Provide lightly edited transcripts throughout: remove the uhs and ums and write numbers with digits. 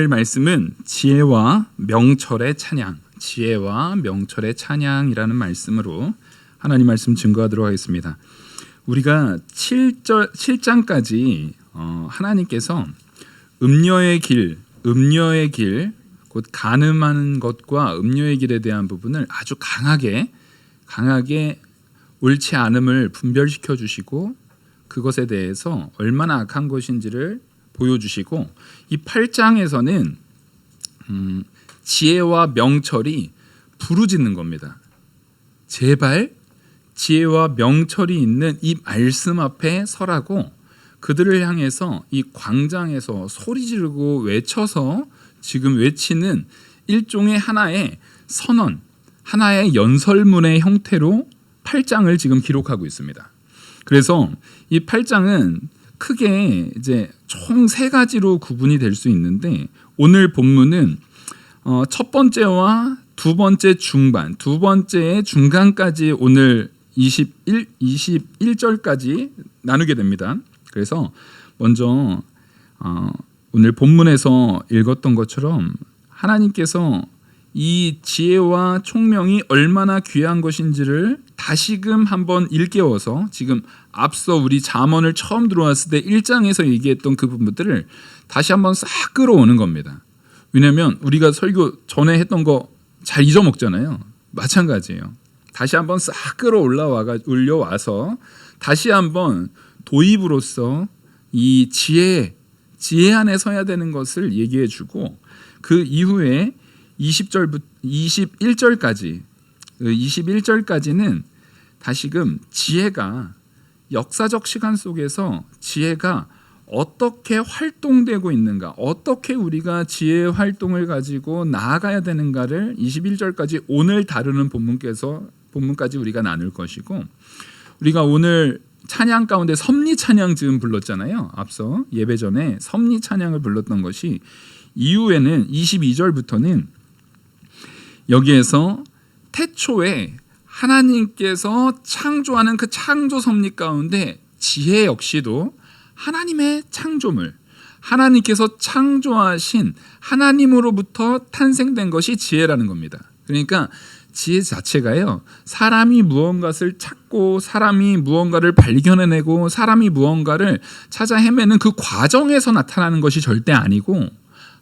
말씀은 지혜와 명철의 찬양, 지혜와 명철의 찬양이라는 말씀으로 하나님 말씀 증거하도록 하겠습니다. 우리가 7장까지 하나님께서 음녀의 길, 곧 간음하는 것과 음녀의 길에 대한 부분을 아주 강하게 옳지 않음을 분별시켜 주시고 그것에 대해서 얼마나 악한 것인지를 보여주시고, 이 8장에서는 지혜와 명철이 부르짖는 겁니다. 제발 지혜와 명철이 있는 이 말씀 앞에 서라고 그들을 향해서 이 광장에서 소리 지르고 외쳐서 지금 외치는 일종의 하나의 선언, 하나의 연설문의 형태로 8장을 지금 기록하고 있습니다. 그래서 이 8장은 크게 이제 총 3가지로 구분이 될 수 있는데, 오늘 본문은 첫 번째와 두 번째 중반, 두 번째의 중간까지 오늘 21절까지 나누게 됩니다. 그래서 먼저 오늘 본문에서 읽었던 것처럼 하나님께서 이 지혜와 총명이 얼마나 귀한 것인지를 다시금 한번 일깨워서, 지금 앞서 우리 잠언을 처음 들어왔을 때 1장에서 얘기했던 그 부분들을 다시 한번 싹 끌어오는 겁니다. 왜냐하면 우리가 설교 전에 했던 거 잘 잊어먹잖아요. 마찬가지예요. 다시 한번 싹 올려와서 다시 한번 도입으로서 이 지혜 안에 서야 되는 것을 얘기해 주고, 그 이후에 21절까지는 다시금 지혜가 역사적 시간 속에서 지혜가 어떻게 활동되고 있는가, 어떻게 우리가 지혜의 활동을 가지고 나아가야 되는가를 21절까지 오늘 다루는 본문까지 우리가 나눌 것이고, 우리가 오늘 찬양 가운데 섭리 찬양 지금 불렀잖아요. 앞서 예배 전에 섭리 찬양을 불렀던 것이, 이후에는 22절부터는 여기에서 태초에 하나님께서 창조하는 그 창조 섭리 가운데 지혜 역시도 하나님의 창조물, 하나님께서 창조하신 하나님으로부터 탄생된 것이 지혜라는 겁니다. 그러니까 지혜 자체가요, 사람이 무언가를 찾고 사람이 무언가를 발견해내고 사람이 무언가를 찾아 헤매는 그 과정에서 나타나는 것이 절대 아니고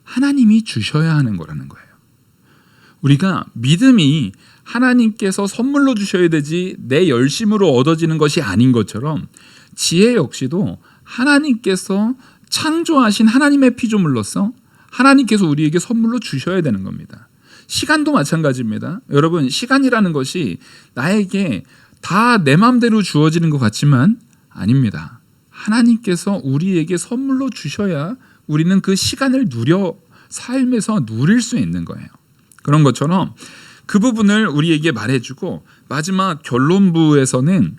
하나님이 주셔야 하는 거라는 거예요. 우리가 믿음이 하나님께서 선물로 주셔야 되지 내 열심으로 얻어지는 것이 아닌 것처럼, 지혜 역시도 하나님께서 창조하신 하나님의 피조물로서 하나님께서 우리에게 선물로 주셔야 되는 겁니다. 시간도 마찬가지입니다. 여러분, 시간이라는 것이 나에게 다 내 마음대로 주어지는 것 같지만 아닙니다. 하나님께서 우리에게 선물로 주셔야 우리는 그 시간을 삶에서 누릴 수 있는 거예요. 그런 것처럼 그 부분을 우리에게 말해주고, 마지막 결론부에서는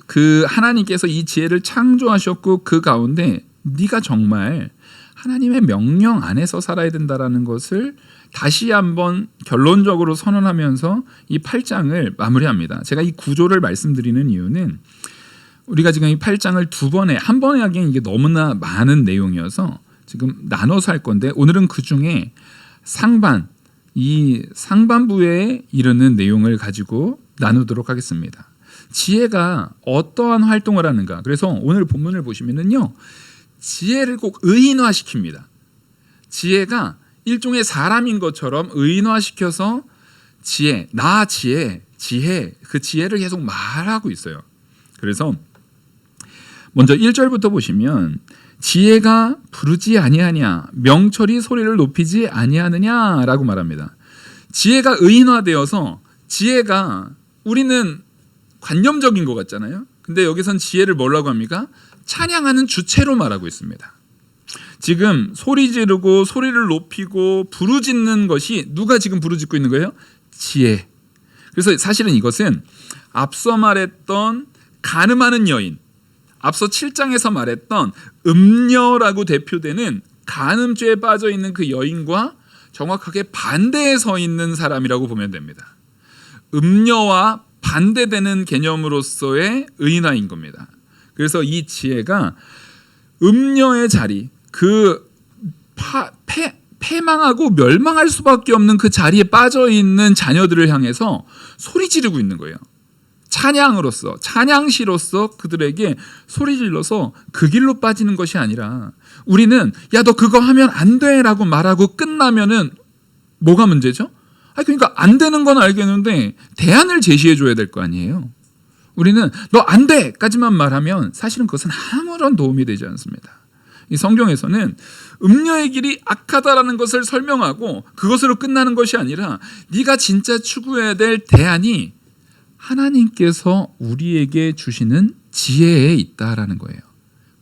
그 하나님께서 이 지혜를 창조하셨고 그 가운데 네가 정말 하나님의 명령 안에서 살아야 된다라는 것을 다시 한번 결론적으로 선언하면서 이 8장을 마무리합니다. 제가 이 구조를 말씀드리는 이유는, 우리가 지금 이 8장을 한 번에 하기엔 이게 너무나 많은 내용이어서 지금 나눠서 할 건데, 오늘은 그 중에 이 상반부에 이르는 내용을 가지고 나누도록 하겠습니다. 지혜가 어떠한 활동을 하는가. 그래서 오늘 본문을 보시면은요, 지혜를 꼭 의인화시킵니다. 지혜가 일종의 사람인 것처럼 의인화시켜서 지혜, 그 지혜를 계속 말하고 있어요. 그래서 먼저 1절부터 보시면, 지혜가 부르지 아니하냐, 명철이 소리를 높이지 아니하느냐라고 말합니다. 지혜가 의인화되어서, 지혜가 우리는 관념적인 것 같잖아요. 근데 여기선 지혜를 뭐라고 합니까? 찬양하는 주체로 말하고 있습니다. 지금 소리 지르고 소리를 높이고 부르짖는 것이, 누가 지금 부르짖고 있는 거예요? 지혜. 그래서 사실은 이것은 앞서 말했던 간음하는 여인, 앞서 7장에서 말했던 음녀라고 대표되는 간음죄에 빠져 있는 그 여인과 정확하게 반대에 서 있는 사람이라고 보면 됩니다. 음녀와 반대되는 개념으로서의 의인화인 겁니다. 그래서 이 지혜가 음녀의 자리, 그 패망하고 멸망할 수밖에 없는 그 자리에 빠져 있는 자녀들을 향해서 소리 지르고 있는 거예요. 찬양으로서, 찬양시로서 그들에게 소리 질러서 그 길로 빠지는 것이 아니라, 우리는 야, 너 그거 하면 안 돼라고 말하고 끝나면은 뭐가 문제죠? 그러니까 안 되는 건 알겠는데 대안을 제시해 줘야 될 거 아니에요. 우리는 너 안 돼까지만 말하면 사실은 그것은 아무런 도움이 되지 않습니다. 이 성경에서는 음녀의 길이 악하다라는 것을 설명하고 그것으로 끝나는 것이 아니라, 네가 진짜 추구해야 될 대안이 하나님께서 우리에게 주시는 지혜에 있다라는 거예요.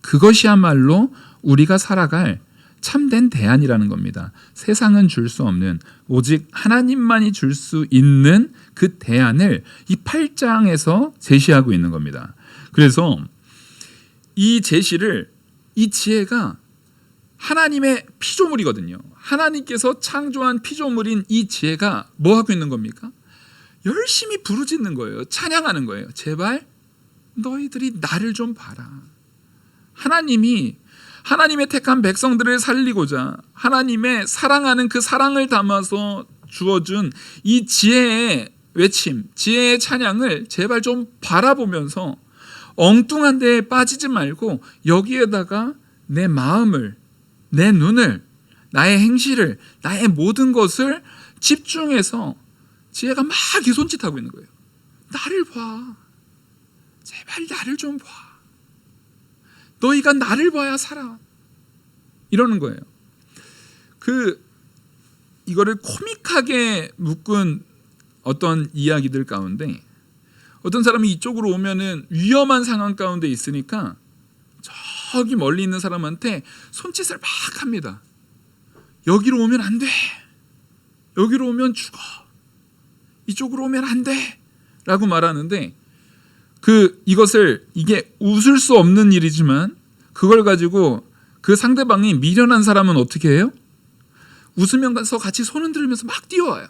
그것이야말로 우리가 살아갈 참된 대안이라는 겁니다. 세상은 줄 수 없는, 오직 하나님만이 줄 수 있는 그 대안을 이 8장에서 제시하고 있는 겁니다. 그래서 이 제시를, 이 지혜가 하나님의 피조물이거든요. 하나님께서 창조한 피조물인 이 지혜가 뭐 하고 있는 겁니까? 열심히 부르짖는 거예요. 찬양하는 거예요. 제발 너희들이 나를 좀 봐라. 하나님이 하나님의 택한 백성들을 살리고자 하나님의 사랑하는 그 사랑을 담아서 주어준 이 지혜의 외침, 지혜의 찬양을 제발 좀 바라보면서 엉뚱한 데에 빠지지 말고 여기에다가 내 마음을, 내 눈을, 나의 행실을, 나의 모든 것을 집중해서, 지혜가 막 이 손짓하고 있는 거예요. 나를 봐. 제발 나를 좀 봐. 너희가 나를 봐야 살아. 이러는 거예요. 이거를 코믹하게 묶은 어떤 이야기들 가운데, 어떤 사람이 이쪽으로 오면은 위험한 상황 가운데 있으니까 저기 멀리 있는 사람한테 손짓을 막 합니다. 여기로 오면 안 돼. 여기로 오면 죽어. 이쪽으로 오면 안 돼. 라고 말하는데, 이게 웃을 수 없는 일이지만 그걸 가지고 그 상대방이 미련한 사람은 어떻게 해요? 웃으면서 같이 손 흔들면서 막 뛰어와요.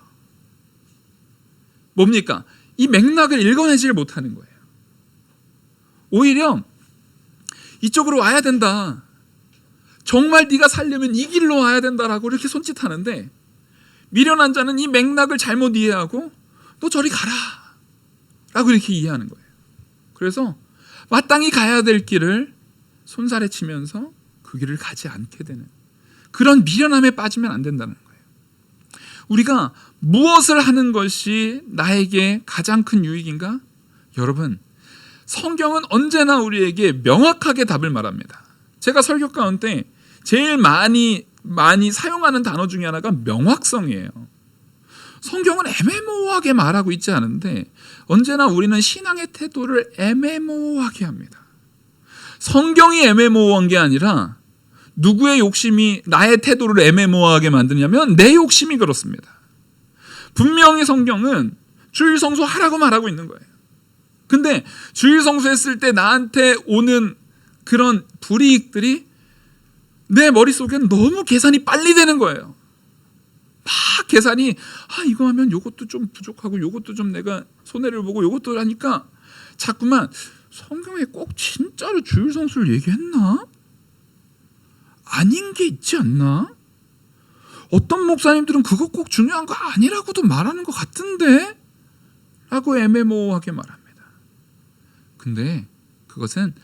뭡니까? 이 맥락을 읽어내질 못하는 거예요. 오히려 이쪽으로 와야 된다. 정말 네가 살려면 이 길로 와야 된다라고 이렇게 손짓하는데, 미련한 자는 이 맥락을 잘못 이해하고 너 저리 가라 라고 이렇게 이해하는 거예요. 그래서 마땅히 가야 될 길을 손살에 치면서 그 길을 가지 않게 되는 그런 미련함에 빠지면 안 된다는 거예요. 우리가 무엇을 하는 것이 나에게 가장 큰 유익인가? 여러분, 성경은 언제나 우리에게 명확하게 답을 말합니다. 제가 설교 가운데 제일 많이 사용하는 단어 중에 하나가 명확성이에요. 성경은 애매모호하게 말하고 있지 않은데 언제나 우리는 신앙의 태도를 애매모호하게 합니다. 성경이 애매모호한 게 아니라 누구의 욕심이 나의 태도를 애매모호하게 만드냐면 내 욕심이 그렇습니다. 분명히 성경은 주일 성수하라고 말하고 있는 거예요. 근데 주일 성수했을 때 나한테 오는 그런 불이익들이 내 머릿속엔 너무 계산이 빨리 되는 거예요. 막 계산이 이거 하면 요것도 좀 부족하고 요것도 좀 내가 손해를 보고 요것도 하니까 자꾸만 성경에 꼭 진짜로 주일 성수를 얘기했나? 아닌 게 있지 않나? 어떤 목사님들은 그거 꼭 중요한 거 아니라고도 말하는 것 같은데? 라고 애매모호하게 말합니다. 근데 그것은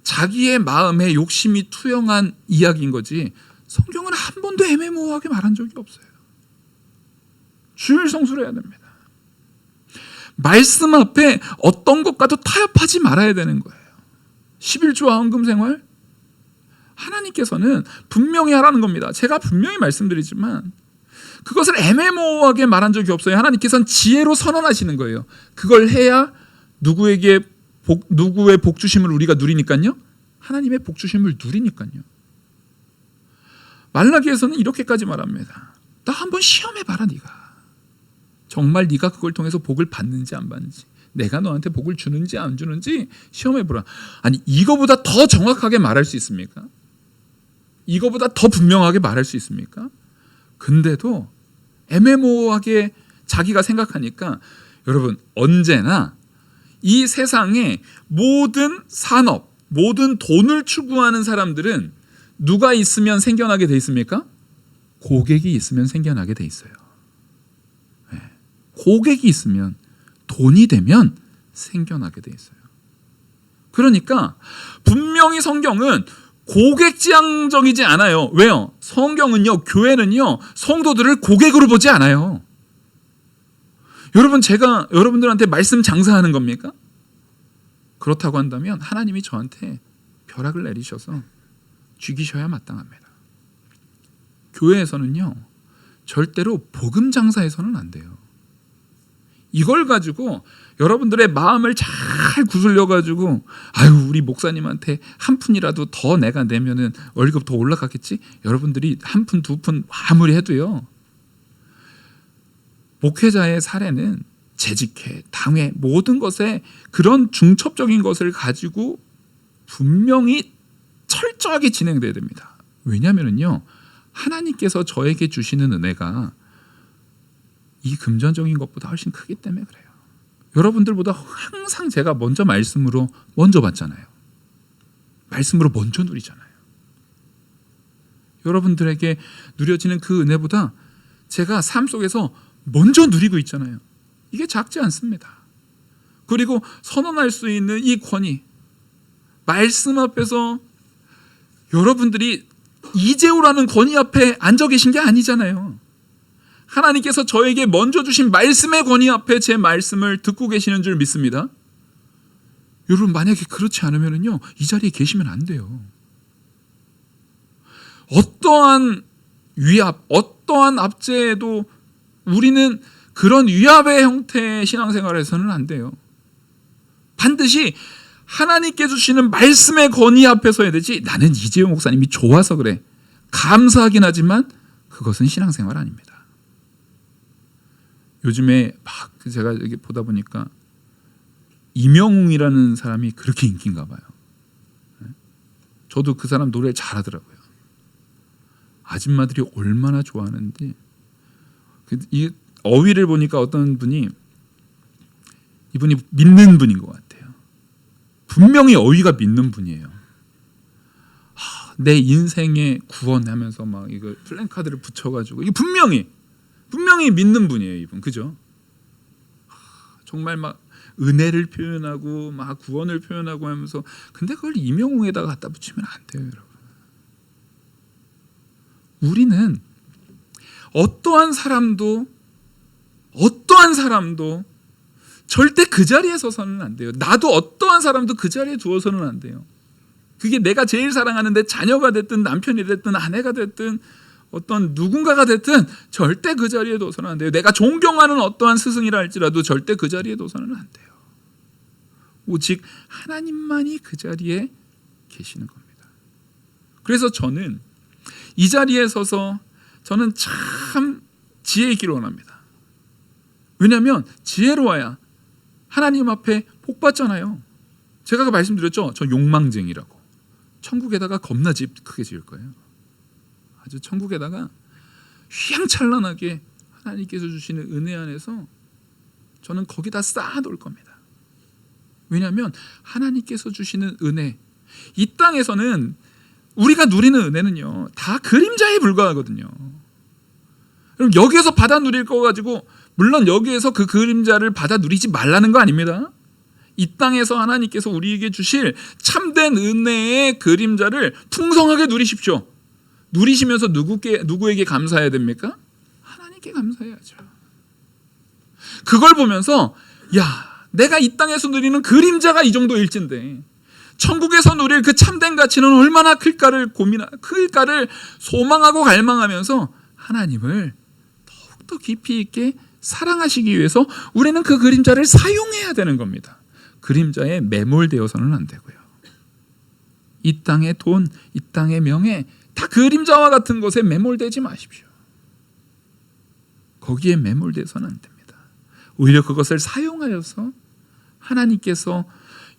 자기의 마음에 욕심이 투영한 이야기인 거지 성경은 한 번도 애매모호하게 말한 적이 없어요. 주일 성수를 해야 됩니다. 말씀 앞에 어떤 것과도 타협하지 말아야 되는 거예요. 11조와 헌금 생활, 하나님께서는 분명히 하라는 겁니다. 제가 분명히 말씀드리지만 그것을 애매모호하게 말한 적이 없어요. 하나님께서는 지혜로 선언하시는 거예요. 그걸 해야 누구의 복 주심을 우리가 누리니까요. 하나님의 복 주심을 누리니까요. 말라기에서는 이렇게까지 말합니다. 나 한번 시험해봐라 네가. 정말 네가 그걸 통해서 복을 받는지 안 받는지, 내가 너한테 복을 주는지 안 주는지 시험해보라. 아니 이거보다 더 정확하게 말할 수 있습니까? 이거보다 더 분명하게 말할 수 있습니까? 근데도 애매모호하게 자기가 생각하니까 여러분 언제나 이 세상의 모든 산업, 모든 돈을 추구하는 사람들은 누가 있으면 생겨나게 돼 있습니까? 고객이 있으면 생겨나게 돼 있어요. 고객이 있으면, 돈이 되면 생겨나게 돼 있어요. 그러니까 분명히 성경은 고객지향적이지 않아요. 왜요? 성경은요, 교회는요, 성도들을 고객으로 보지 않아요. 여러분, 제가 여러분들한테 말씀 장사하는 겁니까? 그렇다고 한다면 하나님이 저한테 벼락을 내리셔서 죽이셔야 마땅합니다. 교회에서는요, 절대로 복음 장사해서는 안 돼요. 이걸 가지고 여러분들의 마음을 잘 구슬려 가지고, 아유, 우리 목사님한테 한 푼이라도 더 내가 내면은 월급 더 올라가겠지? 여러분들이 한 푼, 두 푼 아무리 해도요, 목회자의 사례는 재직회, 당회, 모든 것에 그런 중첩적인 것을 가지고 분명히 철저하게 진행돼야 됩니다. 왜냐하면요, 하나님께서 저에게 주시는 은혜가 이 금전적인 것보다 훨씬 크기 때문에 그래요. 여러분들보다 항상 제가 먼저 말씀으로 먼저 받잖아요. 말씀으로 먼저 누리잖아요. 여러분들에게 누려지는 그 은혜보다 제가 삶 속에서 먼저 누리고 있잖아요. 이게 작지 않습니다. 그리고 선언할 수 있는 이 권위, 말씀 앞에서 여러분들이 이재호라는 권위 앞에 앉아 계신 게 아니잖아요. 하나님께서 저에게 먼저 주신 말씀의 권위 앞에 제 말씀을 듣고 계시는 줄 믿습니다. 여러분, 만약에 그렇지 않으면요, 이 자리에 계시면 안 돼요. 어떠한 위압, 어떠한 압제에도 우리는 그런 위압의 형태의 신앙생활에서는 안 돼요. 반드시 하나님께 주시는 말씀의 권위 앞에서 해야 되지, 나는 이재호 목사님이 좋아서 그래, 감사하긴 하지만 그것은 신앙생활 아닙니다. 요즘에 막 제가 여기 보다 보니까 이명웅이라는 사람이 그렇게 인기인가 봐요. 저도 그 사람 노래 잘하더라고요. 아줌마들이 얼마나 좋아하는지. 이 어휘를 보니까 어떤 분이, 이분이 믿는 분인 것 같아요. 분명히 어휘가 믿는 분이에요. 내 인생의 구원하면서 막 이거 플랜카드를 붙여가지고, 이게 분명히 믿는 분이에요, 이분. 그죠? 정말 막 은혜를 표현하고 막 구원을 표현하고 하면서, 근데 그걸 이명웅에다가 갖다 붙이면 안 돼요, 여러분. 우리는 어떠한 사람도 절대 그 자리에 서서는 안 돼요. 나도 어떠한 사람도 그 자리에 두어서는 안 돼요. 그게 내가 제일 사랑하는 내 자녀가 됐든 남편이 됐든 아내가 됐든 어떤 누군가가 됐든 절대 그 자리에 둬서는 안 돼요. 내가 존경하는 어떠한 스승이라 할지라도 절대 그 자리에 둬서는 안 돼요. 오직 하나님만이 그 자리에 계시는 겁니다. 그래서 저는 이 자리에 서서 저는 참 지혜 있기를 원합니다. 왜냐하면 지혜로워야 하나님 앞에 복 받잖아요. 제가 아까 말씀드렸죠, 저 욕망쟁이라고. 천국에다가 겁나 집 크게 지을 거예요. 아주 천국에다가 휘황찬란하게 하나님께서 주시는 은혜 안에서 저는 거기다 쌓아놓을 겁니다. 왜냐하면 하나님께서 주시는 은혜, 이 땅에서는 우리가 누리는 은혜는요, 다 그림자에 불과하거든요. 그럼 여기에서 받아 누릴 거 가지고, 물론 여기에서 그 그림자를 받아 누리지 말라는 거 아닙니다. 이 땅에서 하나님께서 우리에게 주실 참된 은혜의 그림자를 풍성하게 누리십시오. 누리시면서 누구에게 감사해야 됩니까? 하나님께 감사해야죠. 그걸 보면서, 야, 내가 이 땅에서 누리는 그림자가 이 정도일진데 천국에서 누릴 그 참된 가치는 얼마나 클까를 소망하고 갈망하면서 하나님을 더욱더 깊이 있게 사랑하시기 위해서 우리는 그 그림자를 사용해야 되는 겁니다. 그림자에 매몰되어서는 안 되고요. 이 땅의 돈, 이 땅의 명예, 다 그림자와 같은 것에 매몰되지 마십시오. 거기에 매몰돼서는 안 됩니다. 오히려 그것을 사용하여서 하나님께서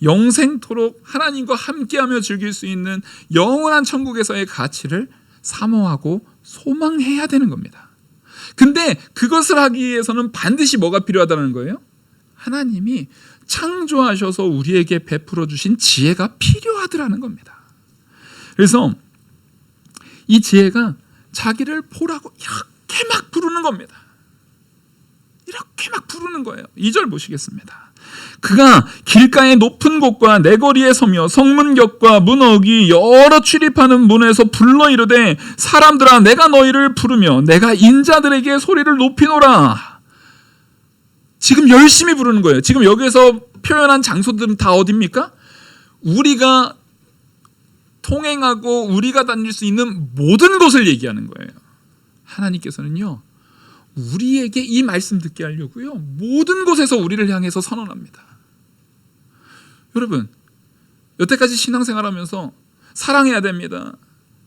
영생토록 하나님과 함께하며 즐길 수 있는 영원한 천국에서의 가치를 사모하고 소망해야 되는 겁니다. 근데 그것을 하기 위해서는 반드시 뭐가 필요하다는 거예요? 하나님이 창조하셔서 우리에게 베풀어 주신 지혜가 필요하더라는 겁니다. 그래서 이 지혜가 자기를 보라고 이렇게 막 부르는 겁니다. 이렇게 막 부르는 거예요. 2절 보시겠습니다. 그가 길가의 높은 곳과 내거리에 서며 성문격과 문어기 여러 출입하는 문에서 불러 이르되 사람들아 내가 너희를 부르며 내가 인자들에게 소리를 높이노라. 지금 열심히 부르는 거예요. 지금 여기에서 표현한 장소들은 다 어디입니까? 우리가 통행하고 우리가 다닐 수 있는 모든 곳을 얘기하는 거예요. 하나님께서는요, 우리에게 이 말씀 듣게 하려고요, 모든 곳에서 우리를 향해서 선언합니다. 여러분, 여태까지 신앙생활하면서 사랑해야 됩니다.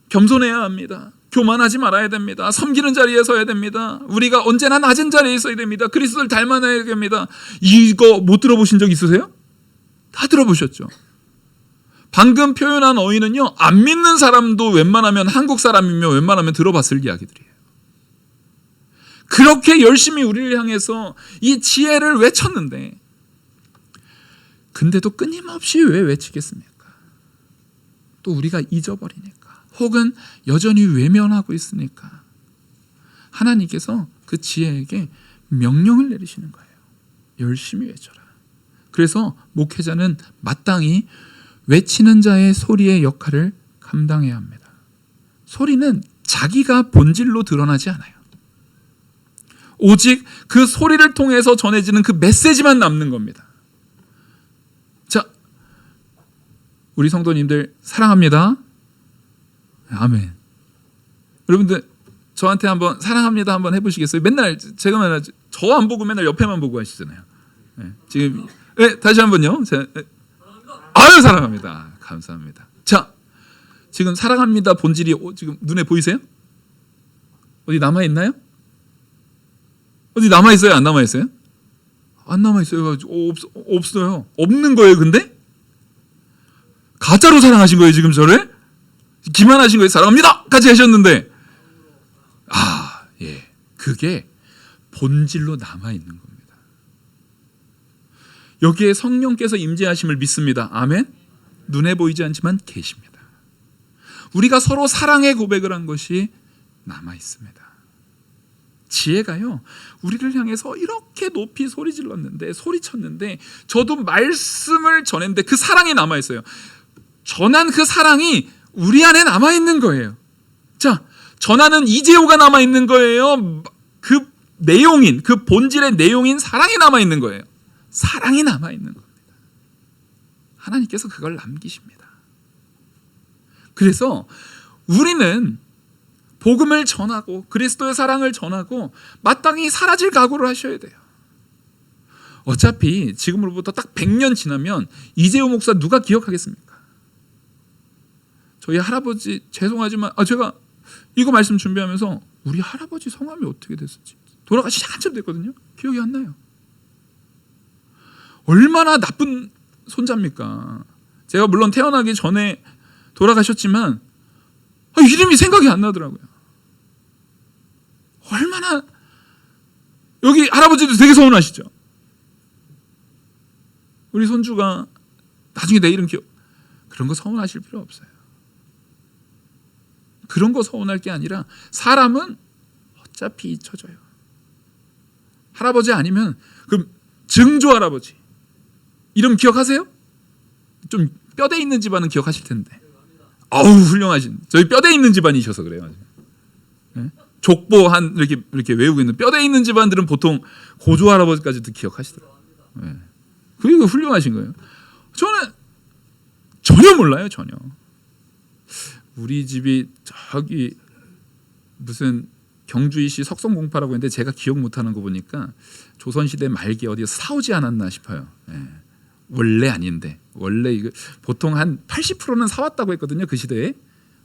겸손해야 합니다. 교만하지 말아야 됩니다. 섬기는 자리에 서야 됩니다. 우리가 언제나 낮은 자리에 서야 됩니다. 그리스도를 닮아내야 됩니다. 이거 못 들어보신 적 있으세요? 다 들어보셨죠? 방금 표현한 어휘는요, 안 믿는 사람도 웬만하면 한국 사람이면 웬만하면 들어봤을 이야기들이에요. 그렇게 열심히 우리를 향해서 이 지혜를 외쳤는데, 근데도 끊임없이 왜 외치겠습니까? 또 우리가 잊어버리니까, 혹은 여전히 외면하고 있으니까 하나님께서 그 지혜에게 명령을 내리시는 거예요. 열심히 외쳐라. 그래서 목회자는 마땅히 외치는 자의 소리의 역할을 감당해야 합니다. 소리는 자기가 본질로 드러나지 않아요. 오직 그 소리를 통해서 전해지는 그 메시지만 남는 겁니다. 자, 우리 성도님들 사랑합니다. 아멘. 여러분들 저한테 한번 사랑합니다 한번 해보시겠어요? 맨날 제가 맨날 저 안 보고 맨날 옆에만 보고 하시잖아요. 네, 지금 다시 한번요. 아유 사랑합니다. 감사합니다. 자, 지금 사랑합니다 본질이 지금 눈에 보이세요? 어디 남아 있나요? 어디 남아 있어요? 안 남아 있어요? 안 남아 있어요. 없어요. 없는 거예요. 근데 가짜로 사랑하신 거예요. 지금 저를 기만하신 거예요. 사랑합니다까지 하셨는데, 예, 그게 본질로 남아 있는 겁니다. 여기에 성령께서 임재하심을 믿습니다. 아멘. 눈에 보이지 않지만 계십니다. 우리가 서로 사랑의 고백을 한 것이 남아 있습니다. 지혜가요, 우리를 향해서 이렇게 높이 소리 질렀는데, 소리쳤는데, 저도 말씀을 전했는데 그 사랑이 남아 있어요. 전한 그 사랑이 우리 안에 남아 있는 거예요. 자, 전하는 이재호가 남아 있는 거예요. 그 내용인, 그 본질의 내용인 사랑이 남아 있는 거예요. 사랑이 남아 있는 겁니다. 하나님께서 그걸 남기십니다. 그래서 우리는 복음을 전하고 그리스도의 사랑을 전하고 마땅히 사라질 각오를 하셔야 돼요. 어차피 지금으로부터 딱 100년 지나면 이재호 목사 누가 기억하겠습니까? 저희 할아버지 죄송하지만 제가 이거 말씀 준비하면서 우리 할아버지 성함이 어떻게 됐었지? 돌아가신 지 한참 됐거든요. 기억이 안 나요. 얼마나 나쁜 손자입니까? 제가 물론 태어나기 전에 돌아가셨지만 이름이 생각이 안 나더라고요. 얼마나, 여기 할아버지도 되게 서운하시죠? 우리 손주가 나중에 내 이름 그런 거 서운하실 필요 없어요. 그런 거 서운할 게 아니라 사람은 어차피 잊혀져요. 할아버지 아니면 그럼 증조 할아버지 이름 기억하세요? 좀 뼈대 있는 집안은 기억하실 텐데. 아우 훌륭하신, 저희 뼈대 있는 집안이셔서 그래요. 네? 족보 한 이렇게 외우고 있는 뼈대 있는 집안들은 보통 고조 할아버지까지도 기억하시더라고요. 네. 그게 훌륭하신 거예요. 저는 전혀 몰라요. 전혀. 우리 집이 저기 무슨 경주이시 석성공파라고 했는데 제가 기억 못하는 거 보니까 조선시대 말기에 어디서 사오지 않았나 싶어요. 네. 원래 아닌데, 원래 이거 보통 한 80%는 사왔다고 했거든요. 그 시대에.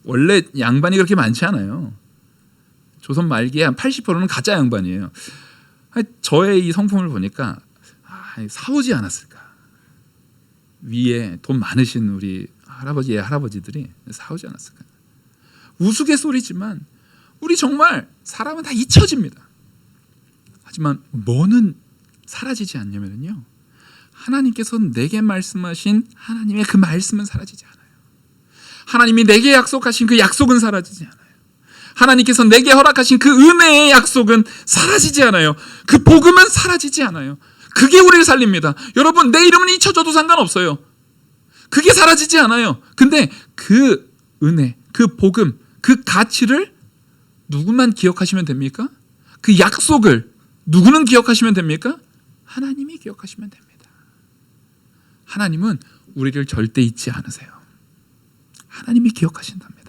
원래 양반이 그렇게 많지 않아요. 조선 말기에 한 80%는 가짜 양반이에요. 저의 이 성품을 보니까 사오지 않았을까. 위에 돈 많으신 우리 할아버지의 할아버지들이 사오지 않았을까. 우스갯소리지만 우리 정말 사람은 다 잊혀집니다. 하지만 뭐는 사라지지 않냐면요, 하나님께서 내게 말씀하신 하나님의 그 말씀은 사라지지 않아요. 하나님이 내게 약속하신 그 약속은 사라지지 않아요. 하나님께서 내게 허락하신 그 은혜의 약속은 사라지지 않아요. 그 복음은 사라지지 않아요. 그게 우리를 살립니다. 여러분, 내 이름은 잊혀져도 상관없어요. 그게 사라지지 않아요. 근데 그 은혜, 그 복음, 그 가치를 누구만 기억하시면 됩니까? 그 약속을 누구는 기억하시면 됩니까? 하나님이 기억하시면 됩니다. 하나님은 우리를 절대 잊지 않으세요. 하나님이 기억하신답니다.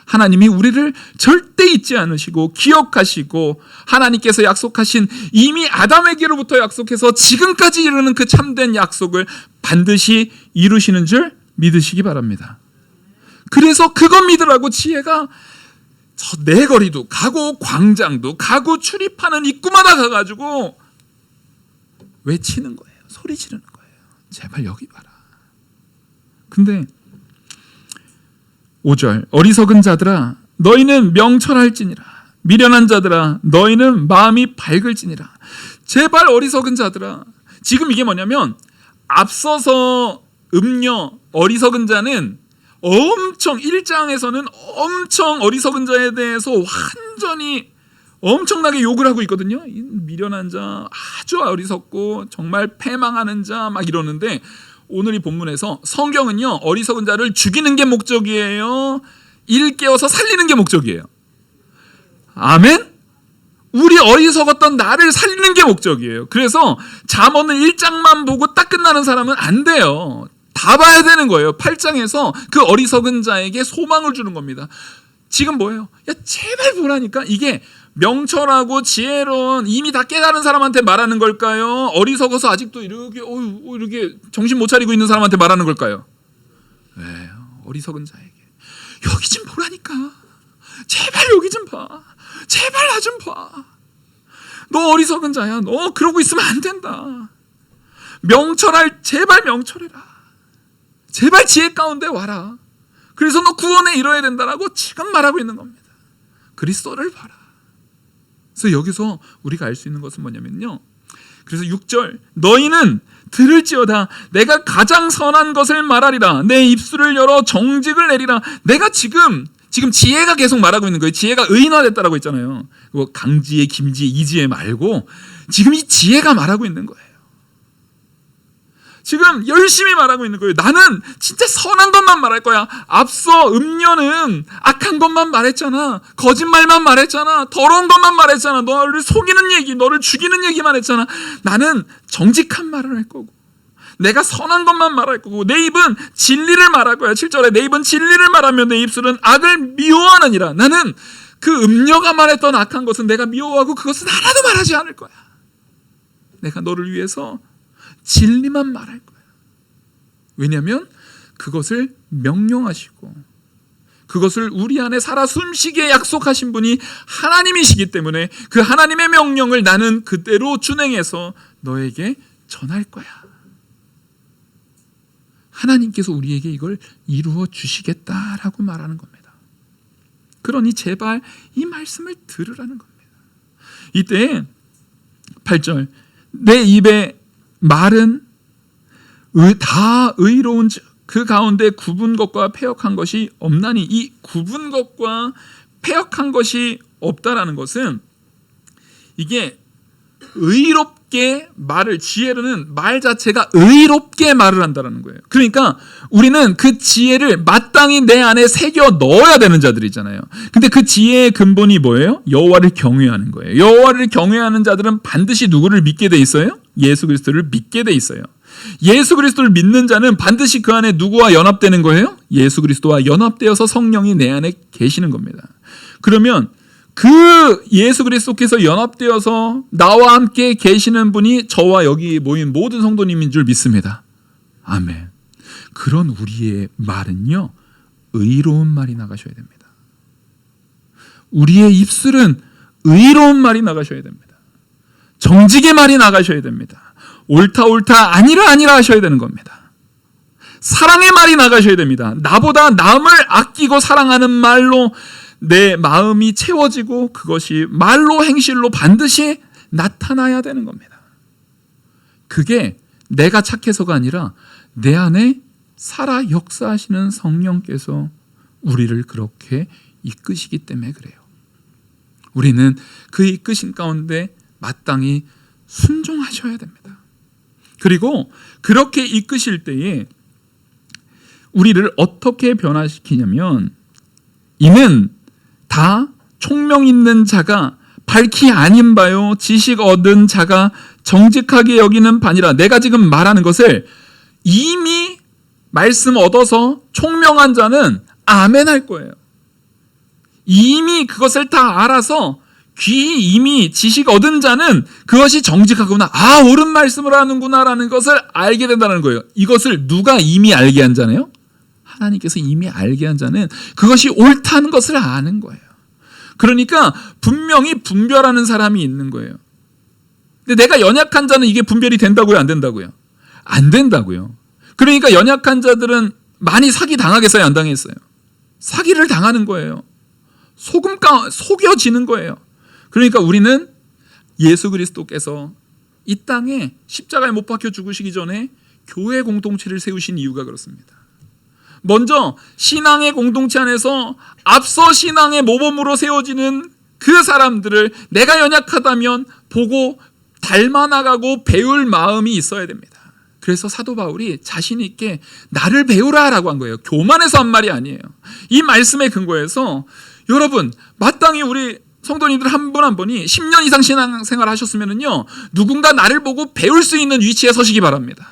하나님이 우리를 절대 잊지 않으시고 기억하시고, 하나님께서 약속하신, 이미 아담에게로부터 약속해서 지금까지 이루는 그 참된 약속을 반드시 이루시는 줄 믿으시기 바랍니다. 그래서 그거 믿으라고 지혜가 저 내거리도 가고 광장도 가고 출입하는 입구마다 가가지고 외치는 거예요. 소리 지르는 거예요. 제발 여기 봐라. 근데 5절, 어리석은 자들아 너희는 명철할지니라, 미련한 자들아 너희는 마음이 밝을지니라. 제발 어리석은 자들아. 지금 이게 뭐냐면, 앞서서 음녀 어리석은 자는 엄청 1장에서는 엄청 어리석은 자에 대해서 완전히 엄청나게 욕을 하고 있거든요. 미련한 자, 아주 어리석고 정말 패망하는 자 막 이러는데, 오늘 이 본문에서 성경은요, 어리석은 자를 죽이는 게 목적이에요, 일깨워서 살리는 게 목적이에요. 아멘? 우리 어리석었던 나를 살리는 게 목적이에요. 그래서 잠언은 1장만 보고 딱 끝나는 사람은 안 돼요. 다 봐야 되는 거예요. 8장에서 그 어리석은 자에게 소망을 주는 겁니다. 지금 뭐예요? 야, 제발 보라니까. 이게 명철하고 지혜로운, 이미 다 깨달은 사람한테 말하는 걸까요? 어리석어서 아직도 이렇게 정신 못 차리고 있는 사람한테 말하는 걸까요? 네, 어리석은 자에게 여기 좀 보라니까. 제발 여기 좀 봐. 제발 나 좀 봐. 너 어리석은 자야. 너 그러고 있으면 안 된다. 제발 명철해라. 제발 지혜 가운데 와라. 그래서 너 구원에 이뤄야 된다라고 지금 말하고 있는 겁니다. 그리스도를 봐라. 그래서 여기서 우리가 알 수 있는 것은 뭐냐면요, 그래서 6절, 너희는 들을지어다 내가 가장 선한 것을 말하리라. 내 입술을 열어 정직을 내리라. 내가 지금 지혜가 계속 말하고 있는 거예요. 지혜가 의인화됐다라고 했잖아요. 강지혜, 김지혜, 이지혜 말고 지금 이 지혜가 말하고 있는 거예요. 지금 열심히 말하고 있는 거예요. 나는 진짜 선한 것만 말할 거야. 앞서 음녀는 악한 것만 말했잖아. 거짓말만 말했잖아. 더러운 것만 말했잖아. 너를 속이는 얘기, 너를 죽이는 얘기만 했잖아. 나는 정직한 말을 할 거고, 내가 선한 것만 말할 거고, 내 입은 진리를 말할 거야. 7절에 내 입은 진리를 말하며 내 입술은 악을 미워하느니라. 나는 그 음녀가 말했던 악한 것은 내가 미워하고 그것은 하나도 말하지 않을 거야. 내가 너를 위해서 진리만 말할 거야. 왜냐하면 그것을 명령하시고 그것을 우리 안에 살아 숨쉬게 약속하신 분이 하나님이시기 때문에 그 하나님의 명령을 나는 그대로 준행해서 너에게 전할 거야. 하나님께서 우리에게 이걸 이루어 주시겠다라고 말하는 겁니다. 그러니 제발 이 말씀을 들으라는 겁니다. 이때 8절, 내 입에 말은 다 의로운즉 그 가운데 굽은 것과 패역한 것이 없나니. 이 굽은 것과 패역한 것이 없다라는 것은, 이게 의롭게 말을, 지혜로는 말 자체가 의롭게 말을 한다는 거예요. 그러니까 우리는 그 지혜를 마땅히 내 안에 새겨 넣어야 되는 자들이잖아요. 근데 그 지혜의 근본이 뭐예요? 여호와를 경외하는 거예요. 여호와를 경외하는 자들은 반드시 누구를 믿게 돼 있어요? 예수 그리스도를 믿게 돼 있어요. 예수 그리스도를 믿는 자는 반드시 그 안에 누구와 연합되는 거예요? 예수 그리스도와 연합되어서 성령이 내 안에 계시는 겁니다. 그러면 그 예수 그리스도께서 연합되어서 나와 함께 계시는 분이 저와 여기 모인 모든 성도님인 줄 믿습니다. 아멘. 그런 우리의 말은요, 의로운 말이 나가셔야 됩니다. 우리의 입술은 의로운 말이 나가셔야 됩니다. 정직의 말이 나가셔야 됩니다. 옳다 아니라 하셔야 되는 겁니다. 사랑의 말이 나가셔야 됩니다. 나보다 남을 아끼고 사랑하는 말로 내 마음이 채워지고 그것이 말로 행실로 반드시 나타나야 되는 겁니다. 그게 내가 착해서가 아니라 내 안에 살아 역사하시는 성령께서 우리를 그렇게 이끄시기 때문에 그래요. 우리는 그 이끄신 가운데 마땅히 순종하셔야 됩니다. 그리고 그렇게 이끄실 때에 우리를 어떻게 변화시키냐면, 이는 다 총명 있는 자가 밝히 아닌 바요 지식 얻은 자가 정직하게 여기는 바니라. 내가 지금 말하는 것을 이미 말씀 얻어서 총명한 자는 아멘 할 거예요. 이미 그것을 다 알아서 귀 이미 지식 얻은 자는 그것이 정직하구나, 옳은 말씀을 하는구나라는 것을 알게 된다는 거예요. 이것을 누가 이미 알게 한 자네요? 하나님께서 이미 알게 한 자는 그것이 옳다는 것을 아는 거예요. 그러니까 분명히 분별하는 사람이 있는 거예요. 근데 내가 연약한 자는 이게 분별이 된다고요, 안 된다고요? 안 된다고요. 그러니까 연약한 자들은 많이 사기 당하겠어요, 안 당했어요? 사기를 당하는 거예요. 속여지는 거예요. 그러니까 우리는 예수 그리스도께서 이 땅에 십자가에 못 박혀 죽으시기 전에 교회 공동체를 세우신 이유가 그렇습니다. 먼저 신앙의 공동체 안에서 앞서 신앙의 모범으로 세워지는 그 사람들을 내가 연약하다면 보고 닮아 나가고 배울 마음이 있어야 됩니다. 그래서 사도 바울이 자신 있게 나를 배우라 라고 한 거예요. 교만해서 한 말이 아니에요. 이 말씀의 근거에서 여러분, 마땅히 우리 성도님들 한 분 한 분이 10년 이상 신앙생활 하셨으면요, 누군가 나를 보고 배울 수 있는 위치에 서시기 바랍니다.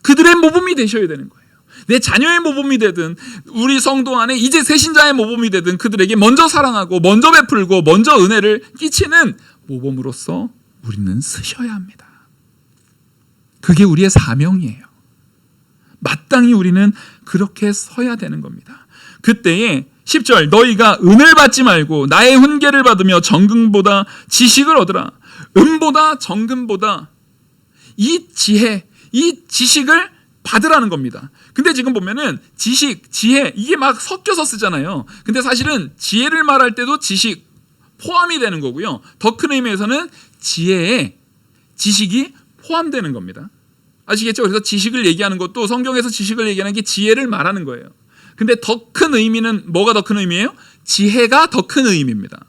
그들의 모범이 되셔야 되는 거예요. 내 자녀의 모범이 되든 우리 성도 안에 이제 새신자의 모범이 되든 그들에게 먼저 사랑하고 먼저 베풀고 먼저 은혜를 끼치는 모범으로서 우리는 서셔야 합니다. 그게 우리의 사명이에요. 마땅히 우리는 그렇게 서야 되는 겁니다. 그때에 10절, 너희가 은을 받지 말고 나의 훈계를 받으며 정금보다 지식을 얻으라. 은보다 정금보다 이 지혜, 이 지식을 받으라는 겁니다. 근데 지금 보면은 지식, 지혜 이게 막 섞여서 쓰잖아요. 근데 사실은 지혜를 말할 때도 지식 포함이 되는 거고요. 더 큰 의미에서는 지혜에 지식이 포함되는 겁니다. 아시겠죠? 그래서 지식을 얘기하는 것도 성경에서 지식을 얘기하는 게 지혜를 말하는 거예요. 근데 더 큰 의미는 뭐가 더 큰 의미예요? 지혜가 더 큰 의미입니다.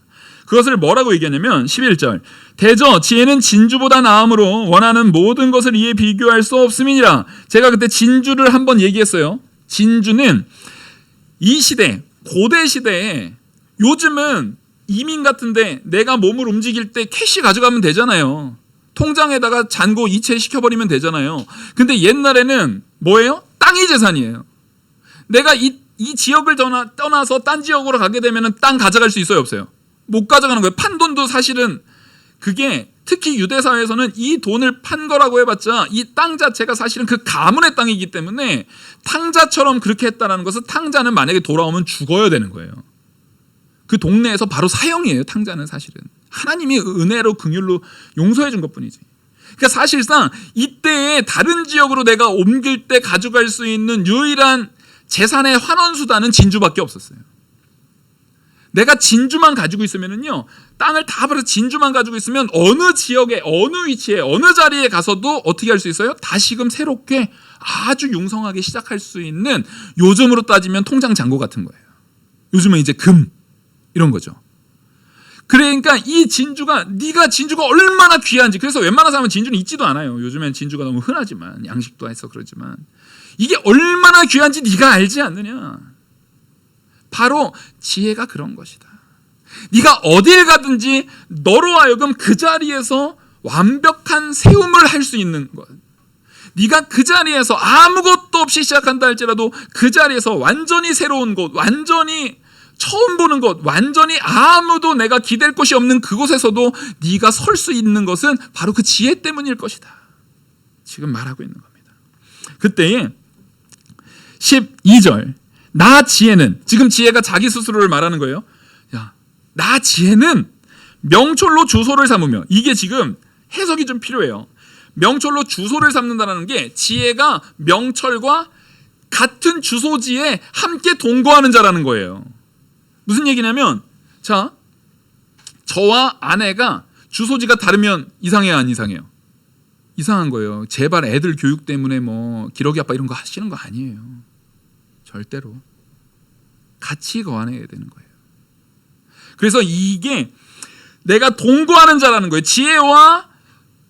그것을 뭐라고 얘기하냐면 11절, 대저 지혜는 진주보다 나음으로 원하는 모든 것을 이에 비교할 수 없음이니라. 제가 그때 진주를 한번 얘기했어요. 진주는 이 시대, 고대 시대에, 요즘은 이민 같은데 내가 몸을 움직일 때 캐시 가져가면 되잖아요. 통장에다가 잔고 이체 시켜버리면 되잖아요. 근데 옛날에는 뭐예요? 땅이 재산이에요. 내가 이 지역을 떠나서 딴 지역으로 가게 되면 땅 가져갈 수 있어요, 없어요? 못 가져가는 거예요. 판돈도 사실은 그게 특히 유대 사회에서는 이 돈을 판 거라고 해봤자 이 땅 자체가 사실은 그 가문의 땅이기 때문에 탕자처럼 그렇게 했다라는 것은 탕자는 만약에 돌아오면 죽어야 되는 거예요. 그 동네에서 바로 사형이에요. 탕자는 사실은 하나님이 은혜로 긍휼로 용서해 준 것뿐이지. 그러니까 사실상 이때에 다른 지역으로 내가 옮길 때 가져갈 수 있는 유일한 재산의 환원 수단은 진주밖에 없었어요. 내가 진주만 가지고 있으면은요, 땅을 다 버려서 진주만 가지고 있으면 어느 지역에, 어느 위치에, 어느 자리에 가서도 어떻게 할 수 있어요? 다시금 새롭게 아주 융성하게 시작할 수 있는, 요즘으로 따지면 통장 잔고 같은 거예요. 요즘은 이제 금 이런 거죠. 그러니까 이 진주가, 네가 진주가 얼마나 귀한지, 그래서 웬만한 사람은 진주는 잊지도 않아요. 요즘엔 진주가 너무 흔하지만, 양식도 해서 그러지만 이게 얼마나 귀한지 네가 알지 않느냐. 바로 지혜가 그런 것이다. 네가 어딜 가든지 너로 하여금 그 자리에서 완벽한 세움을 할 수 있는 것. 네가 그 자리에서 아무것도 없이 시작한다 할지라도 그 자리에서 완전히 새로운 곳, 완전히 처음 보는 곳, 완전히 아무도 내가 기댈 곳이 없는 그곳에서도 네가 설 수 있는 것은 바로 그 지혜 때문일 것이다. 지금 말하고 있는 겁니다. 그때에 12절, 나 지혜는, 지금 지혜가 자기 스스로를 말하는 거예요. 야, 나 지혜는 명철로 주소를 삼으며, 이게 지금 해석이 좀 필요해요. 명철로 주소를 삼는다는 게 지혜가 명철과 같은 주소지에 함께 동거하는 자라는 거예요. 무슨 얘기냐면, 자, 저와 아내가 주소지가 다르면 이상해요, 안 이상해요? 이상한 거예요. 제발 애들 교육 때문에 뭐 기러기 아빠 이런 거 하시는 거 아니에요. 절대로. 같이 거하게 되는 거예요. 그래서 이게 내가 동거하는 자라는 거예요. 지혜와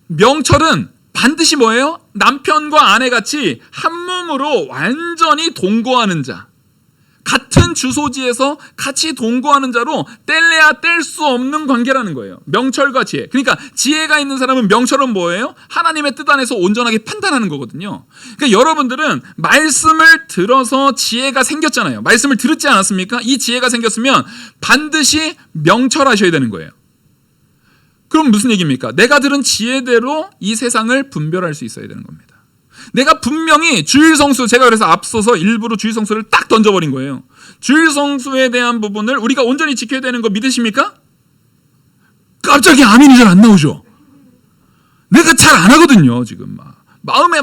명철은 반드시 뭐예요? 남편과 아내같이 한 몸으로 완전히 동거하는 자, 같은 주소지에서 같이 동거하는 자로 뗄래야 뗄 수 없는 관계라는 거예요. 명철과 지혜. 그러니까 지혜가 있는 사람은, 명철은 뭐예요? 하나님의 뜻 안에서 온전하게 판단하는 거거든요. 그러니까 여러분들은 말씀을 들어서 지혜가 생겼잖아요. 말씀을 들었지 않았습니까? 이 지혜가 생겼으면 반드시 명철하셔야 되는 거예요. 그럼 무슨 얘기입니까? 내가 들은 지혜대로 이 세상을 분별할 수 있어야 되는 겁니다. 내가 분명히 주일성수, 제가 그래서 앞서서 일부러 주일성수를 딱 던져버린 거예요. 주일성수에 대한 부분을 우리가 온전히 지켜야 되는 거 믿으십니까? 갑자기 아멘이 잘 안 나오죠? 내가 잘 안 하거든요, 지금 마음에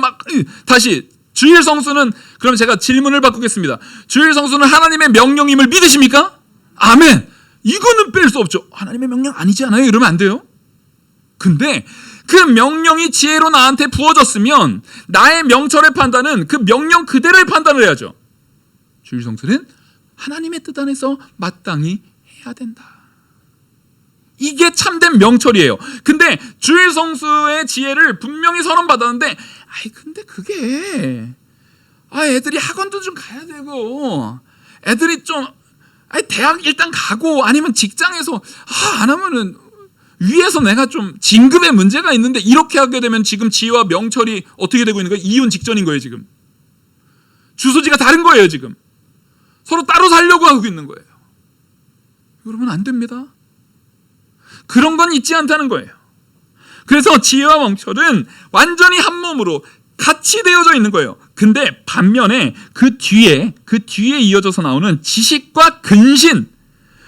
다시, 주일성수는, 그럼 제가 질문을 바꾸겠습니다. 주일성수는 하나님의 명령임을 믿으십니까? 아멘! 이거는 뺄 수 없죠. 하나님의 명령 아니지 않아요? 이러면 안 돼요. 근데 그 명령이 지혜로 나한테 부어졌으면 나의 명철의 판단은 그 명령 그대로의 판단을 해야죠. 주일성수는 하나님의 뜻 안에서 마땅히 해야 된다. 이게 참된 명철이에요. 근데 주일성수의 지혜를 분명히 선언받았는데, 근데 그게 애들이 학원도 좀 가야 되고, 애들이 좀 대학 일단 가고, 아니면 직장에서 안 하면은 위에서 내가 좀 진급에 문제가 있는데, 이렇게 하게 되면 지금 지혜와 명철이 어떻게 되고 있는 거예요? 이혼 직전인 거예요. 지금 주소지가 다른 거예요. 지금 서로 따로 살려고 하고 있는 거예요. 여러분, 안 됩니다. 그런 건 있지 않다는 거예요. 그래서 지혜와 명철은 완전히 한 몸으로 같이 되어져 있는 거예요. 근데 반면에 그 뒤에 이어져서 나오는 지식과 근신,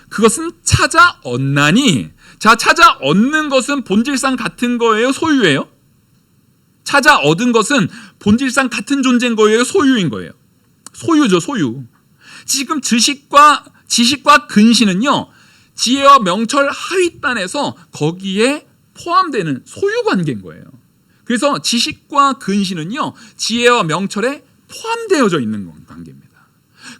그것은 찾아 얻나니. 자, 찾아 얻는 것은 본질상 같은 거예요? 소유예요? 찾아 얻은 것은 본질상 같은 존재인 거예요? 소유인 거예요? 소유죠, 소유. 지금 지식과 근신은요, 지혜와 명철 하윗단에서 거기에 포함되는 소유 관계인 거예요. 그래서 지식과 근신은요, 지혜와 명철에 포함되어져 있는 관계입니다.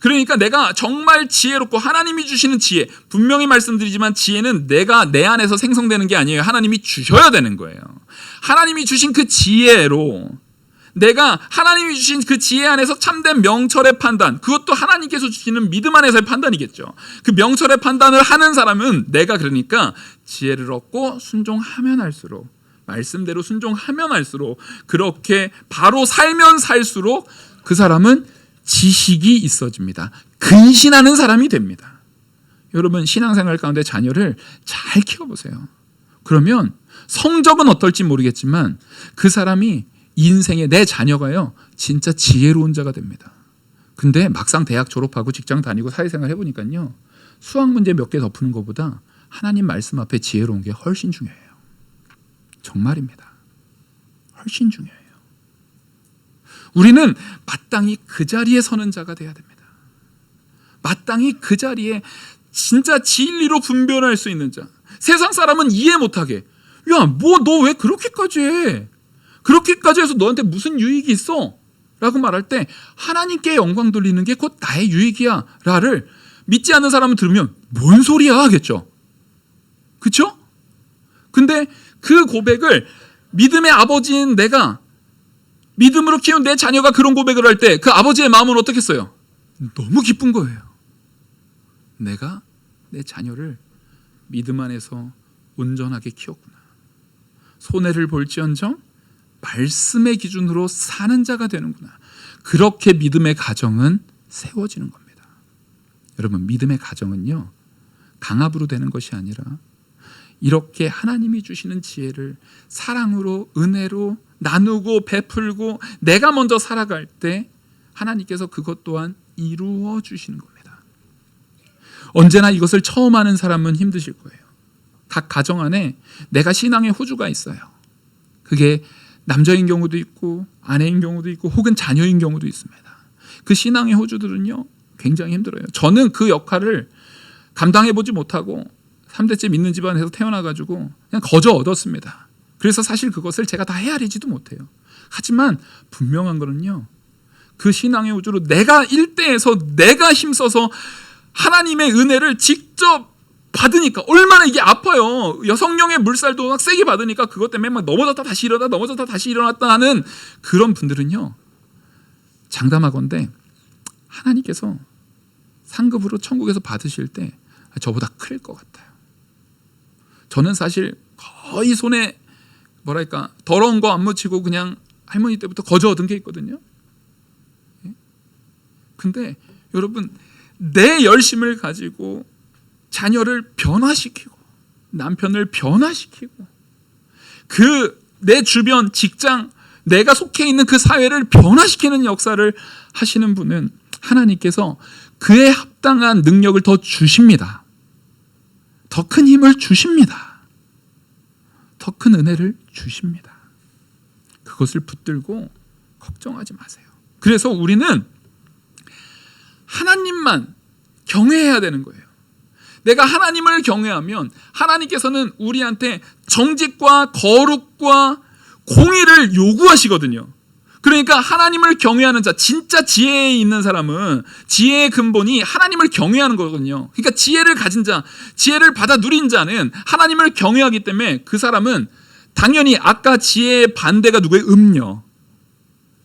그러니까 내가 정말 지혜롭고 하나님이 주시는 지혜, 분명히 말씀드리지만 지혜는 내가 내 안에서 생성되는 게 아니에요. 하나님이 주셔야 되는 거예요. 하나님이 주신 그 지혜로 내가 하나님이 주신 그 지혜 안에서 참된 명철의 판단, 그것도 하나님께서 주시는 믿음 안에서의 판단이겠죠. 그 명철의 판단을 하는 사람은 내가 그러니까 지혜를 얻고 순종하면 할수록, 말씀대로 순종하면 할수록, 그렇게 바로 살면 살수록 그 사람은 지식이 있어집니다. 근신하는 사람이 됩니다. 여러분, 신앙생활 가운데 자녀를 잘 키워보세요. 그러면 성적은 어떨지 모르겠지만 그 사람이 인생에, 내 자녀가요, 진짜 지혜로운 자가 됩니다. 근데 막상 대학 졸업하고 직장 다니고 사회생활 해보니까요, 수학 문제 몇 개 더 푸는 것보다 하나님 말씀 앞에 지혜로운 게 훨씬 중요해요. 정말입니다. 훨씬 중요해요. 우리는 마땅히 그 자리에 서는 자가 돼야 됩니다. 마땅히 그 자리에 진짜 진리로 분별할 수 있는 자. 세상 사람은 이해 못하게, 너 왜 그렇게까지 해? 그렇게까지 해서 너한테 무슨 유익이 있어? 라고 말할 때 하나님께 영광 돌리는 게 곧 나의 유익이야 라를 믿지 않는 사람은 들으면 뭔 소리야 하겠죠. 그렇죠? 근데 그 고백을 믿음의 아버지인 내가, 믿음으로 키운 내 자녀가 그런 고백을 할 때 그 아버지의 마음은 어떻겠어요? 너무 기쁜 거예요. 내가 내 자녀를 믿음 안에서 온전하게 키웠구나. 손해를 볼지언정 말씀의 기준으로 사는 자가 되는구나. 그렇게 믿음의 가정은 세워지는 겁니다. 여러분, 믿음의 가정은요, 강압으로 되는 것이 아니라 이렇게 하나님이 주시는 지혜를 사랑으로, 은혜로 나누고 베풀고 내가 먼저 살아갈 때 하나님께서 그것 또한 이루어 주시는 겁니다. 언제나 이것을 처음 하는 사람은 힘드실 거예요. 각 가정 안에 내가 신앙의 호주가 있어요. 그게 남자인 경우도 있고 아내인 경우도 있고 혹은 자녀인 경우도 있습니다. 그 신앙의 호주들은요, 굉장히 힘들어요. 저는 그 역할을 감당해보지 못하고 3대째 믿는 집안에서 태어나가지고 그냥 거저 얻었습니다. 그래서 사실 그것을 제가 다 헤아리지도 못해요. 하지만 분명한 거는요, 그 신앙의 우주로 내가 일대에서 내가 힘써서 하나님의 은혜를 직접 받으니까 얼마나 이게 아파요. 성령의 물살도 막 세게 받으니까 그것 때문에 막 넘어졌다 다시 일어났다 넘어졌다 다시 일어났다 하는 그런 분들은요, 장담하건대 하나님께서 상급으로 천국에서 받으실 때 저보다 클 것 같아요. 저는 사실 거의 손에 더러운 거 안 묻히고 그냥 할머니 때부터 거저 얻은 게 있거든요. 근데 여러분, 내 열심을 가지고 자녀를 변화시키고 남편을 변화시키고 내 주변 직장, 내가 속해 있는 그 사회를 변화시키는 역사를 하시는 분은 하나님께서 그에 합당한 능력을 더 주십니다. 더 큰 힘을 주십니다. 더 큰 은혜를 주십니다. 그것을 붙들고 걱정하지 마세요. 그래서 우리는 하나님만 경외해야 되는 거예요. 내가 하나님을 경외하면 하나님께서는 우리한테 정직과 거룩과 공의를 요구하시거든요. 그러니까 하나님을 경외하는 자, 진짜 지혜에 있는 사람은 지혜의 근본이 하나님을 경외하는 거거든요. 그러니까 지혜를 가진 자, 지혜를 받아 누린 자는 하나님을 경외하기 때문에 그 사람은 당연히 아까 지혜의 반대가 누구의 음녀,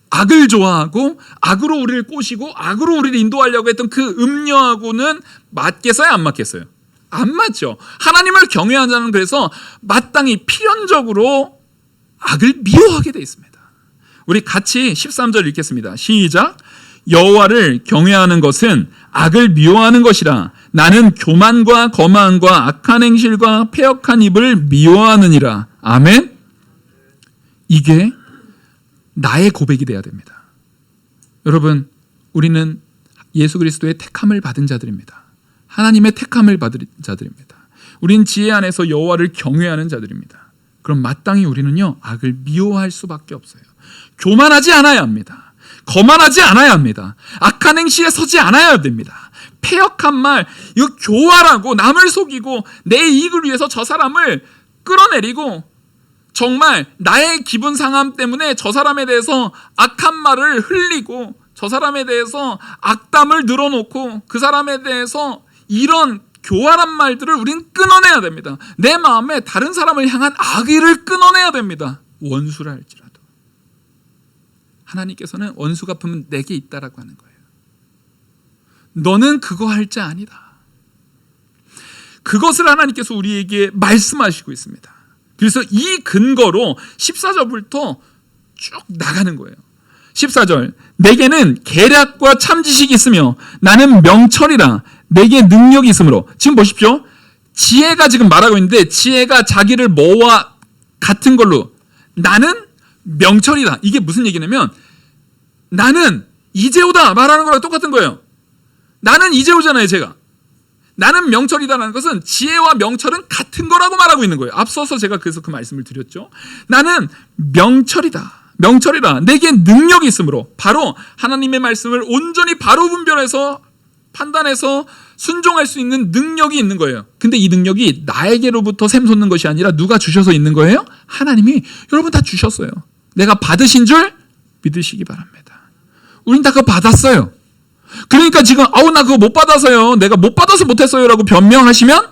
악을 좋아하고 악으로 우리를 꼬시고 악으로 우리를 인도하려고 했던 그 음녀하고는 맞겠어요, 안 맞겠어요? 안 맞죠. 하나님을 경외하는 자는 그래서 마땅히 필연적으로 악을 미워하게 돼 있습니다. 우리 같이 13절 읽겠습니다. 시작. 여호와를 경외하는 것은 악을 미워하는 것이라. 나는 교만과 거만과 악한 행실과 패역한 입을 미워하느니라. 아멘. 이게 나의 고백이 돼야 됩니다. 여러분, 우리는 예수 그리스도의 택함을 받은 자들입니다. 하나님의 택함을 받은 자들입니다. 우린 지혜 안에서 여호와를 경외하는 자들입니다. 그럼 마땅히 우리는요, 악을 미워할 수밖에 없어요. 교만하지 않아야 합니다. 거만하지 않아야 합니다. 악한 행실에 서지 않아야 됩니다. 패역한 말, 이거 교활하고 남을 속이고 내 이익을 위해서 저 사람을 끌어내리고 정말 나의 기분 상함 때문에 저 사람에 대해서 악한 말을 흘리고 저 사람에 대해서 악담을 늘어놓고 그 사람에 대해서 이런 교활한 말들을 우린 끊어내야 됩니다. 내 마음에 다른 사람을 향한 악의를 끊어내야 됩니다. 원수라 할지라도. 하나님께서는 원수 갚으면 내게 있다라고 하는 거예요. 너는 그거 할 자 아니다. 그것을 하나님께서 우리에게 말씀하시고 있습니다. 그래서 이 근거로 14절부터 쭉 나가는 거예요. 14절. 내게는 계략과 참지식이 있으며 나는 명철이라. 내게 능력이 있으므로. 지금 보십시오. 지혜가 지금 말하고 있는데 지혜가 자기를 뭐와 같은 걸로 나는 명철이다. 이게 무슨 얘기냐면 나는 이재호다 말하는 거랑 똑같은 거예요. 나는 이재호잖아요, 제가. 나는 명철이다라는 것은 지혜와 명철은 같은 거라고 말하고 있는 거예요. 앞서서 제가 그래서 그 말씀을 드렸죠. 나는 명철이다. 명철이라. 내게 능력이 있으므로. 바로 하나님의 말씀을 온전히 바로 분별해서 판단해서 순종할 수 있는 능력이 있는 거예요. 근데 이 능력이 나에게로부터 샘솟는 것이 아니라 누가 주셔서 있는 거예요? 하나님이 여러분 다 주셨어요. 내가 받으신 줄 믿으시기 바랍니다. 우린 다 그거 받았어요. 그러니까 지금 나 그거 못 받아서요. 내가 못 받아서 못했어요 라고 변명하시면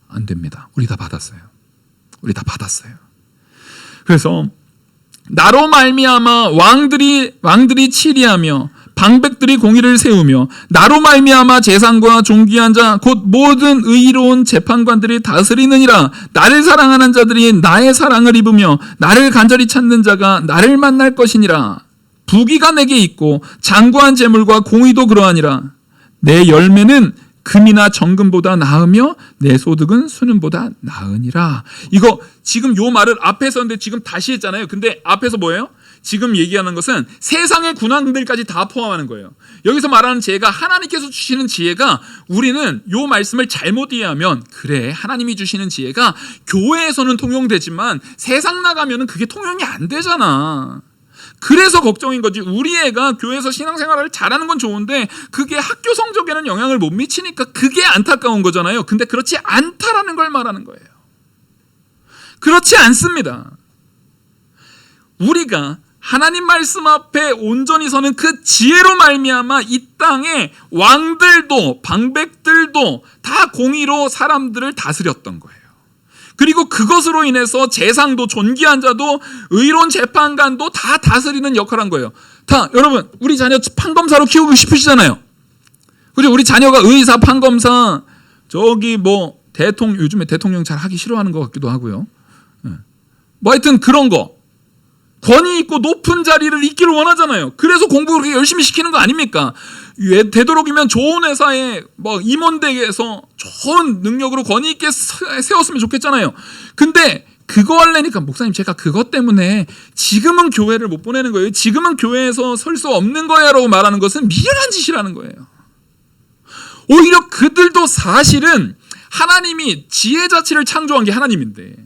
안 됩니다. 우리 다 받았어요. 우리 다 받았어요. 그래서 나로 말미암아 왕들이 치리하며 방백들이 공의를 세우며 나로 말미암아 재상과 존귀한 자 곧 모든 의로운 재판관들이 다스리느니라. 나를 사랑하는 자들이 나의 사랑을 입으며 나를 간절히 찾는 자가 나를 만날 것이니라. 부귀가 내게 있고 장구한 재물과 공의도 그러하니라. 내 열매는 금이나 정금보다 나으며 내 소득은 수는보다 나으니라. 이거 지금 요 말을 앞에서 했는데 지금 다시 했잖아요. 근데 앞에서 뭐예요? 지금 얘기하는 것은 세상의 군왕들까지 다 포함하는 거예요. 여기서 말하는 지혜가 하나님께서 주시는 지혜가 우리는 요 말씀을 잘못 이해하면 그래 하나님이 주시는 지혜가 교회에서는 통용되지만 세상 나가면은 그게 통용이 안 되잖아. 그래서 걱정인 거지. 우리 애가 교회에서 신앙생활을 잘하는 건 좋은데 그게 학교 성적에는 영향을 못 미치니까 그게 안타까운 거잖아요. 근데 그렇지 않다라는 걸 말하는 거예요. 그렇지 않습니다. 우리가 하나님 말씀 앞에 온전히 서는 그 지혜로 말미암아 이 땅의 왕들도 방백들도 다 공의로 사람들을 다스렸던 거예요. 그리고 그것으로 인해서 재상도 존귀한 자도 의로운 재판관도 다 다스리는 역할을 한 거예요. 다 여러분 우리 자녀 판검사로 키우고 싶으시잖아요. 그리고 우리 자녀가 의사, 판검사, 저기 뭐 요즘에 대통령 잘 하기 싫어하는 것 같기도 하고요. 뭐 하여튼 그런 거 권위 있고 높은 자리를 잇기를 원하잖아요. 그래서 공부 그렇게 열심히 시키는 거 아닙니까? 되도록이면 좋은 회사에 뭐 임원대에서 좋은 능력으로 권위 있게 세웠으면 좋겠잖아요. 근데 그거 하려니까 목사님 제가 그것 때문에 지금은 교회를 못 보내는 거예요. 지금은 교회에서 설 수 없는 거야라고 말하는 것은 미련한 짓이라는 거예요. 오히려 그들도 사실은 하나님이 지혜 자체를 창조한 게 하나님인데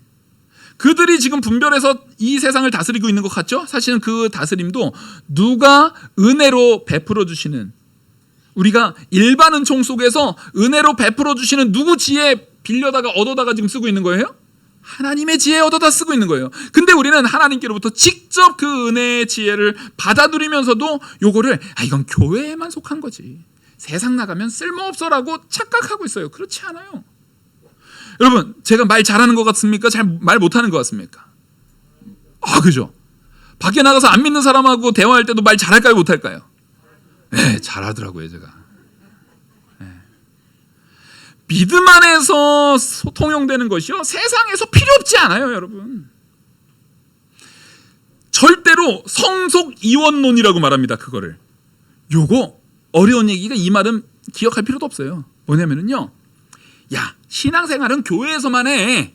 그들이 지금 분별해서 이 세상을 다스리고 있는 것 같죠? 사실은 그 다스림도 누가 은혜로 베풀어 주시는, 우리가 일반 은총 속에서 은혜로 베풀어 주시는 누구 지혜 빌려다가 얻어다가 지금 쓰고 있는 거예요? 하나님의 지혜 얻어다 쓰고 있는 거예요. 근데 우리는 하나님께로부터 직접 그 은혜의 지혜를 받아들이면서도 요거를 이건 교회에만 속한 거지, 세상 나가면 쓸모없어라고 착각하고 있어요. 그렇지 않아요. 여러분 제가 말 잘하는 것 같습니까? 잘 말 못하는 것 같습니까? 그죠? 밖에 나가서 안 믿는 사람하고 대화할 때도 말 잘할까요? 못할까요? 네, 잘하더라고요 제가. 네. 믿음 안에서 통용되는 것이요 세상에서 필요 없지 않아요. 여러분 절대로 성속이원론이라고 말합니다. 그거를 요거 어려운 얘기가 이 말은 기억할 필요도 없어요. 뭐냐면은요, 야 신앙생활은 교회에서만 해.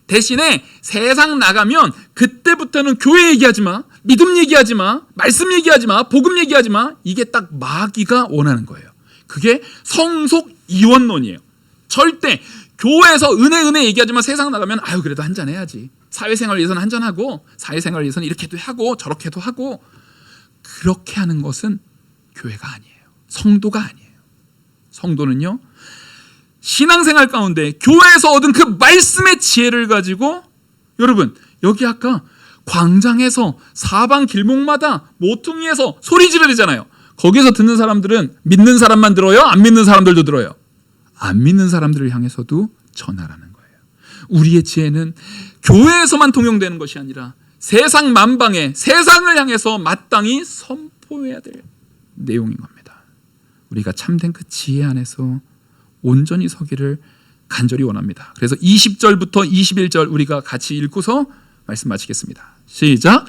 대신에 세상 나가면 그때부터는 교회 얘기하지 마, 믿음 얘기하지 마, 말씀 얘기하지 마, 복음 얘기하지 마. 이게 딱 마귀가 원하는 거예요. 그게 성속이원론이에요. 절대 교회에서 은혜 얘기하지만 세상 나가면 그래도 한잔 해야지, 사회생활 위해서는 한잔하고 사회생활 위해서는 이렇게도 하고 저렇게도 하고, 그렇게 하는 것은 교회가 아니에요. 성도가 아니에요. 성도는요 신앙생활 가운데 교회에서 얻은 그 말씀의 지혜를 가지고, 여러분 여기 아까 광장에서 사방 길목마다 모퉁이에서 소리 지르잖아요. 거기서 듣는 사람들은 믿는 사람만 들어요? 안 믿는 사람들도 들어요? 안 믿는 사람들을 향해서도 전하라는 거예요. 우리의 지혜는 교회에서만 통용되는 것이 아니라 세상 만방에 세상을 향해서 마땅히 선포해야 될 내용인 겁니다. 우리가 참된 그 지혜 안에서 온전히 서기를 간절히 원합니다. 그래서 20절부터 21절 우리가 같이 읽고서 말씀 마치겠습니다. 시작.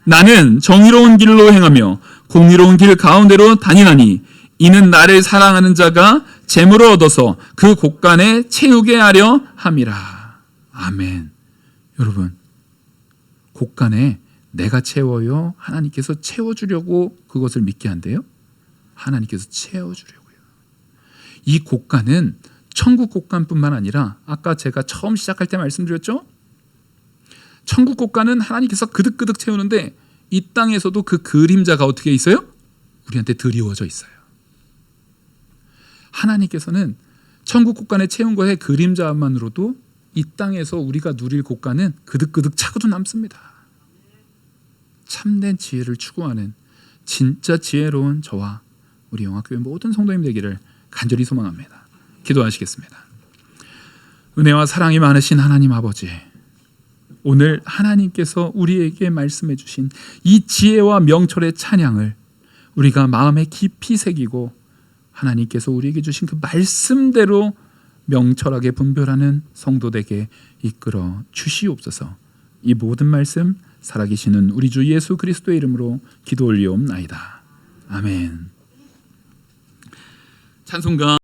나는 정의로운 길로 행하며 공의로운 길 가운데로 다니나니 이는 나를 사랑하는 자가 재물을 얻어서 그 곳간에 채우게 하려 함이라. 아멘. 여러분 곳간에 내가 채워요? 하나님께서 채워주려고 그것을 믿게 한대요? 하나님께서 채워주려고요. 이 곳간은 천국 곳간뿐만 아니라 아까 제가 처음 시작할 때 말씀드렸죠? 천국 곳간은 하나님께서 그득그득 채우는데 이 땅에서도 그 그림자가 어떻게 있어요? 우리한테 드리워져 있어요. 하나님께서는 천국 곳간에 채운 것의 그림자만으로도 이 땅에서 우리가 누릴 곳간은 그득그득 차고도 남습니다. 참된 지혜를 추구하는 진짜 지혜로운 저와 우리 영화교회 모든 성도님 되기를 간절히 소망합니다. 기도하시겠습니다. 은혜와 사랑이 많으신 하나님 아버지, 오늘 하나님께서 우리에게 말씀해 주신 이 지혜와 명철의 찬양을 우리가 마음에 깊이 새기고 하나님께서 우리에게 주신 그 말씀대로 명철하게 분별하는 성도되게 이끌어 주시옵소서. 이 모든 말씀 살아계시는 우리 주 예수 그리스도의 이름으로 기도 올리옵나이다. 아멘. 찬송가